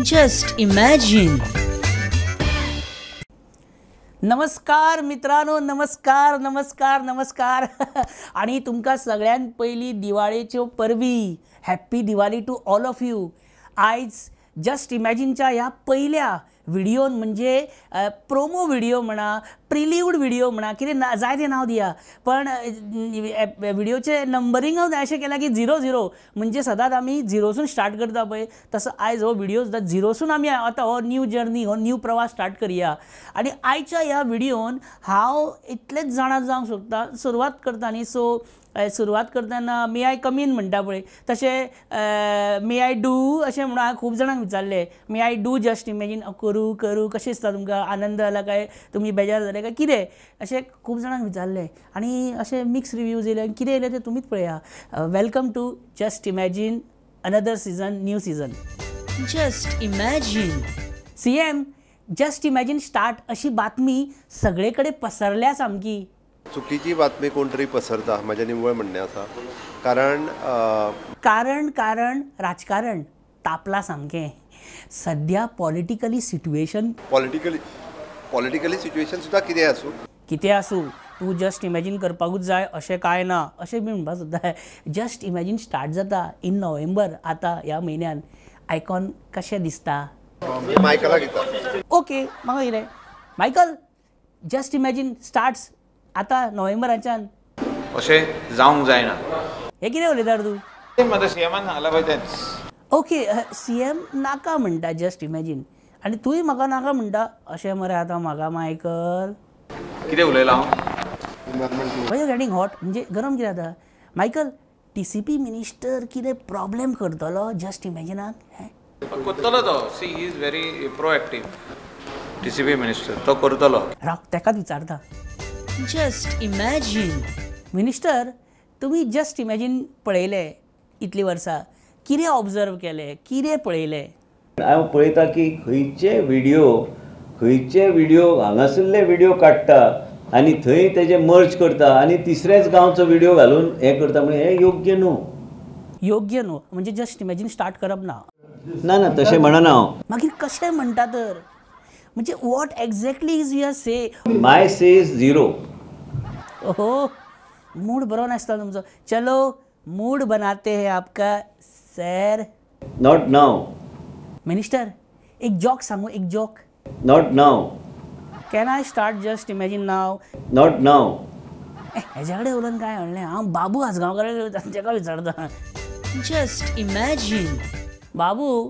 Just imagine. नमस्कार मित्रांनो, नमस्कार नमस्कार नमस्कार आणि तुमका सगळ्यां पहिली दिवाळीच्यो परबी. Happy Diwali to all of you. आयज जस्ट इमॅजिनच्या ह्या पहिल्या व्हिडिओन म्हणजे प्रोमो व्हिडिओ म्हणा, प्रिल्यूड व्हिडिओ म्हणा, कितें जाय तें नांव दिया, पण व्हिडिओचे नंबरिंग अशें केलां की 00 म्हणजे सदांच आमी झिरोसून स्टार्ट करता पळय, तसो आयज हो व्हिडिओ सुद्दां झिरोसून आमी आतां हो न्यू जर्नी, हो न्यू प्रवास स्टार्ट करया. आनी आयच्या ह्या व्हिडिओन हांव इतलेंच जाणा जावंक सोदता. सुरवात करता न्ही, सो सुरवात करतना मे आय कम इन म्हणटा पळय, तशें मे आय डू अशें म्हणून हांवें खूब जाणांक विचारलें, मे आय डू जस्ट इमॅजीन, करूं करूं कशें दिसता तुमकां, आनंद जाला काय, तुमी बेजार जाले काय, कितें अशें खूब जाणांक विचारलें. आनी अशें मिक्स रिव्यूज येयले, कितें येयले तें तुमीच पळया. Welcome to just imagine, another season, new season. Just imagine. CM just imagine start अशी बातमी सगळे कडेन पसरल्या सामकी. चुकीची बातमी कोण तरी पसरता, म्हजें निव्वळ म्हणणें आसा. कारण राजकारण तापला सामकें. सद्या पॉलिटिकली सिच्युएशन सुद्दां कितें आसूं तूं जस्ट इमॅजीन करपाकूच जाय अशें कांय ना, अशें बी म्हणपाक सुद्दां. जस्ट इमॅजीन स्टार्ट जाता इन नोव्हेंबर, आतां ह्या म्हयन्यान. आयकॉन कशें दिसता? मायकलाक येता. ओके, म्हाका कितें मायकल, जस्ट इमॅजीन स्टार्ट्स आतां नोव्हेंबराच्यान. अशें जावंक जायना. हें कितें उलयता तूं? तें सीएमान सांगलां पळय तेंच. ओके, CM नाका म्हणटा जस्ट इमॅजीन, आनी तुवें म्हाका नाका म्हणटा अशें मरे. आतां म्हाका मायकल कितें उलयलां हांव? गेटिंग हॉट म्हणजे गरम कितें जाता. मायकल, TCP मिनिस्टर कितें प्रॉब्लेम करतलो जस्ट इमॅजिनाक? करतलो तो. See he is very proactive. TCP minister तो करतलो. राव, तेकाच विचारता. जस्ट इमॅजीन मिनिस्टर, तुमी जस्ट इमॅजीन पळयलें इतलीं वर्सां, कितें ऑब्जर्व केलें, कितें पळयलें? हांव पळयता की खंयचे व्हिडिओ हांगासरले व्हिडिओ काडटा आनी थंय तेजे मर्ज करता आनी तिसऱ्याच गांवचो व्हिडिओ घालून हें करता. म्हणजे हें योग्य न्हू. म्हणजे जस्ट इमॅजीन स्टार्ट करप ना. ना तशें म्हणना हांव. मागीर कशें म्हणटा तर? म्हणजे what exactly is your say? My say is 0. ओहो, मूड बरो नासता तुमचो. चलो, मूड बनाते हैं आपका सर. Not now. मिनिस्टर, एक जॉक सांगू, एक joke. Not now. Can I start just imagine now? Not now. हेज्या कडेन उलोवन काय म्हणलें, हांव बाबू आसगांवकार तांच्याका विचारता. Just imagine. Babu,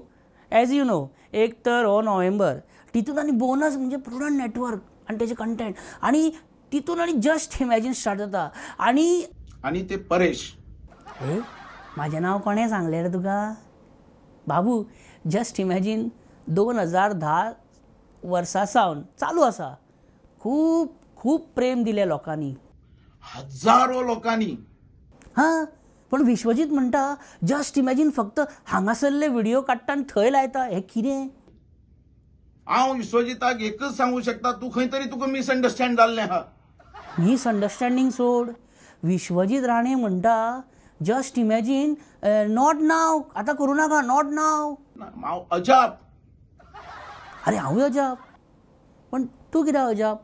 as you know, एक तर हो नोव्हेंबर, तितून आनी बोनस म्हणजे प्रुडंट नेटवर्क आनी तेजे कंटेंट, आनी तितून आनी जस्ट इमॅजीन स्टार्ट जाता. आनी ते परेश. हे म्हाजें नांव कोणें सांगलें रे तुका? बाबू, जस्ट इमॅजीन 2010 वर्सा सावन चालू आसा. खूब खूब प्रेम दिलें लोकांनी, हजारो लोकांनी. हां, पण विश्वजीत म्हणटा जस्ट इमॅजीन फक्त हांगासरले व्हिडिओ काडटा आनी थंय लायता. हें कितें? हांव विश्वजिताक एकच सांगू शकता, तूं खंय तरी तुका मिसअंडरस्टँड जाल्लें आहा. मिसअंडरस्टँडींग सोड. विश्वजीत राणे म्हणटा जस्ट इमॅजीन नॉट नाव, आतां करूं नाका, नॉट नाव. हांव अजाप. अरे हांवूय अजाप, पण तूं कित्याक अजाप?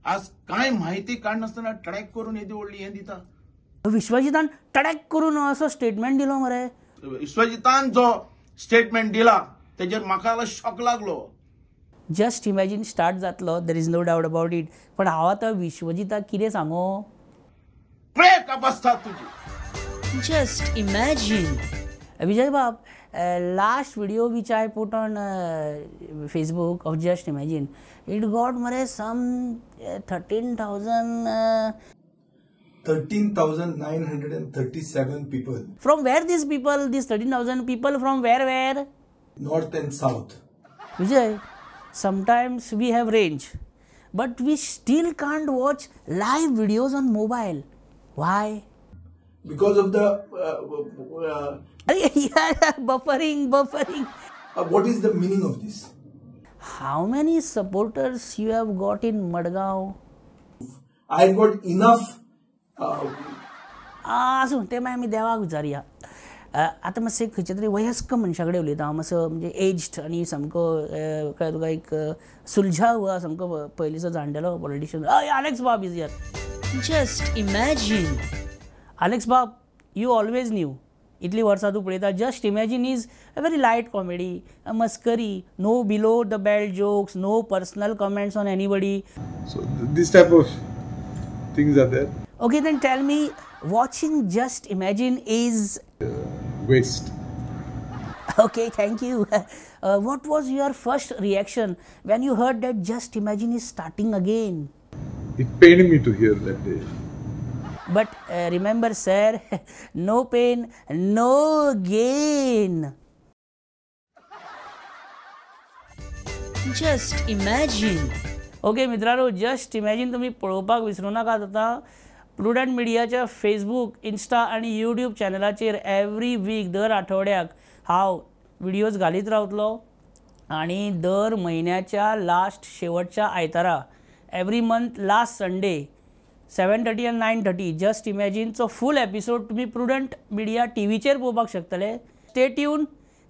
आज कांय म्हायती काडनासतना ट्रॅक करून येदी व्हडली हें दिता. विश्वजितान टडॅक करून असो स्टेटमेंट दिलो मरे. विश्वजितान जो स्टेटमेंट दिला तेजेर म्हाका शॉक लागलो. जस्ट इमॅजीन स्टार्ट जातलो, there is no doubt about it. पण हांव आतां विश्वजिताक कितें सांगू? ब्रेक अप आसता तुजी. Just imagine. विजय बाब, last video which I put on Facebook of just imagine, it got mare some 13,937 people. From where these people, these 13,000 people, from where? North and south. Vijay, sometimes we have range, but we still can't watch live videos on mobile. Why? Because of the buffering. what is the meaning of this? How many supporters you have got in Madgaon? I've got enough. असो ते मागीर आमी देवाक विचारया. आतां मातशें खंयच्या तरी वयस्क मनशा कडेन उलयता हांव, मातसो म्हणजे एज्ड आनी सामको कळ्ळें तुका एक सुलझाव सामको पयलींचो जाणटेलो पॉलिटिशियन. हय, Alex Bob is here. Just imagine. Alex Bob, you always knew. इतली वर्सां तूं पळयता. Just imagine is a very light comedy, a मस्करी, no below the belt jokes, no personal comments on anybody. So this type of things are there. Okay, then tell me, watching Just Imagine is... Waste. Okay, thank you. What was your first reaction when you heard that Just Imagine is starting again? It pained me to hear that day. But remember, sir, no pain, no gain. Just imagine. Okay मित्रांनो, just imagine तुम्ही पळोवपाक विसरूं नाकात. आतां prudent मिडियाच्या Facebook, Insta आनी YouTube चॅनलाचेर every weak दर आठवड्याक हांव व्हिडियोज घालीत रावतलो. आनी दर म्हयन्याच्या शेवटच्या आयतारा, एवरी मंथ लास्ट संडे 7:30 आनी 9:30 जस्ट इमॅजिनचो फूल एपिसोड तुम्ही प्रुडंट मिडिया टीव्हीचेर पळोवपाक शकतले. Stay tune,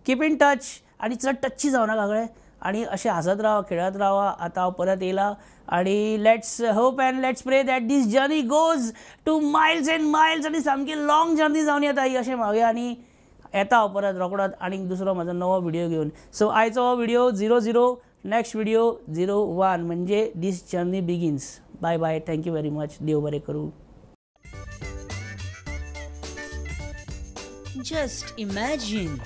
keep in touch आनी चड टच्ची जावं नाका कळ्ळें. आणि अशें हांसत रावा, खेळत रावा. आतां हांव परत येयला आणि let's hope and let's pray that this journey goes to miles and miles आनी सामकी लाँग जर्नी जावन येता ही अशें मागया. आनी येता हांव परत रोखडोच आनी दुसरो म्हाजो नवो व्हिडियो घेवन. सो आयचो हो व्हिडियो 00, नेक्स्ट व्हिडियो 01 म्हणजे this journey begins. Bye bye, thank you very much. देव बरें करूं. Just imagine.